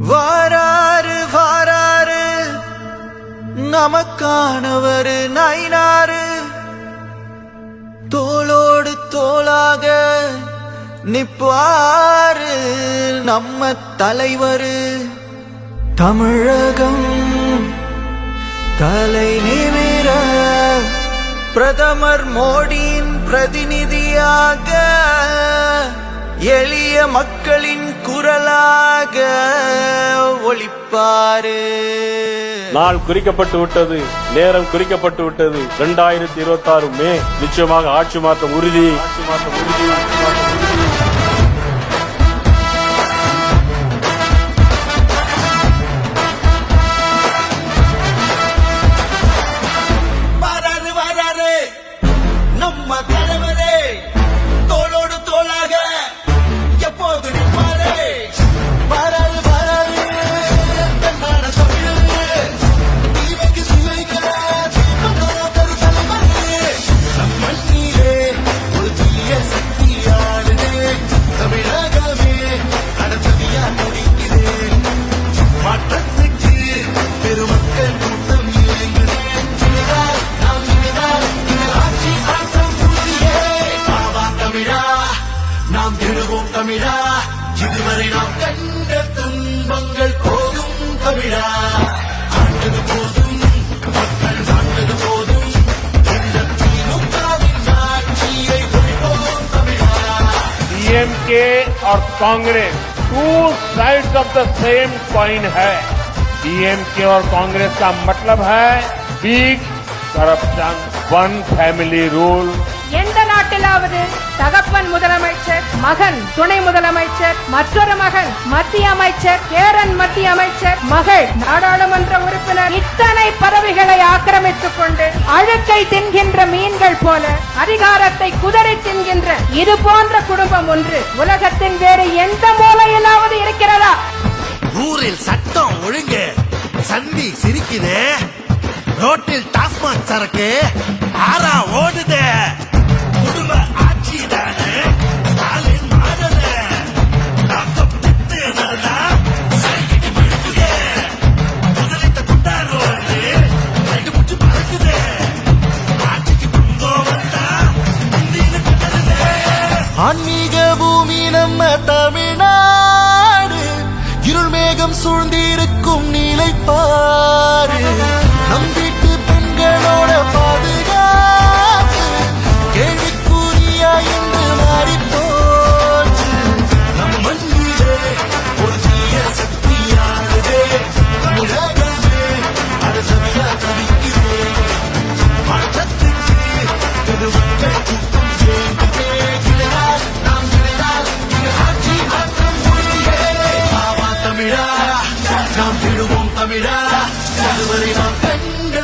வாராரு வாராரு நமக்கானவரு நைனாரு, தோளோடு தோளாக நிப்பாரு நம்ம தலைவரு. தமிழகம் தலை நிமிர பிரதமர் மோடியின் பிரதிநிதியாக, எளிய மக்களின் குரலாக ஒலிப்பாரு. நாள் குறிக்கப்பட்டு விட்டது, நேரம் குறிக்கப்பட்டு விட்டது. 2026 மே நிச்சயமாக ஆட்சி மாற்றம் உறுதி. நம்ம தலைவரே தோளோடு தோளாக எப்போது நிற்பாரே. வராரு வராரு தன்னான தமிழர், தீமைக்கு சுவைக்க தீபந்தோடு தலைவரே. நம் மண்ணிலே ஒரு தீய சக்தியானதே, தமிழகமே அடச்சதியா துடிக்குதே. மாற்றத்துக்கு பெருமக்கள் கூட்டம் இயங்குதே. நாம் எழுவோம் தமிழா, இதுவரை நாம் கண்ட துன்பங்கள் போதும் தமிழா. ஆண்டது போதும், மக்கள் வாழ்ந்தது போதும், இந்த திமுகவின் ஆட்சியை ஒழிப்போம் தமிழா. डीएमके और Congress two sides of the same coin है. डीएमके और कांग्रेस का मतलब है big corruption, one family rule. எந்த நாட்டிலாவது தகப்பன் முதலமைச்சர், மகன் துணை முதலமைச்சர், மற்றொரு மகன் மத்திய அமைச்சர், பேரன் மத்திய அமைச்சர், மகள் நாடாளுமன்ற உறுப்பினர், இத்தனை பதவிகளை ஆக்கிரமித்துக் கொண்டு அழுக்கை தின்கின்ற மீன்கள் போல அதிகாரத்தை குதறி தின்கின்ற இது போன்ற குடும்பம் ஒன்று உலகத்தின் வேறு எந்த மூலையிலாவது இருக்கிறதா? ஊரில் சட்டம் ஒழுங்கு சந்தி சிரிக்குது, ரோட்டில் டாஸ்மாக் சரக்கு ஆறா ஓடுது. குடும்ப ஆட்சி தானே ஸ்டாலின் மாடல, லாப்டாப் திட்டு நடந்தா சைக்கிட்டு மிழுக்குது, முதலிட்ட கொண்டாடுறது ரைட்டு முச்சு பறக்குது. ஆட்சிக்கு பங்கம் வந்தா இந்தின்னு கட்டருது. ஆன்மீக பூமி நம்ம தமிழ்நாடு, இருள் மேகம் சூழ்ந்திருக்கும் நீலைப்பாரு. நம் வீட்டு பெண்களோட பாதுகாப்பு கேள்விக்குறியா என்று மாறிப்போச்சு. நம் மண்ணிலே ஒரு தீய சக்தியானதே, தமிழகமே அரசமையா தவிக்கிறே. மாற்றத்துக்கு பெருமக்கள் கூட்டம் சேர்ந்ததே. இளைஞர் நாம் இளைஞர், இது ஆட்சி மாற்றம் உறுதியே. ஆவா தமிழா, நாம் விடுவோம் தமிழா, அதுவரை நாம் கண்ட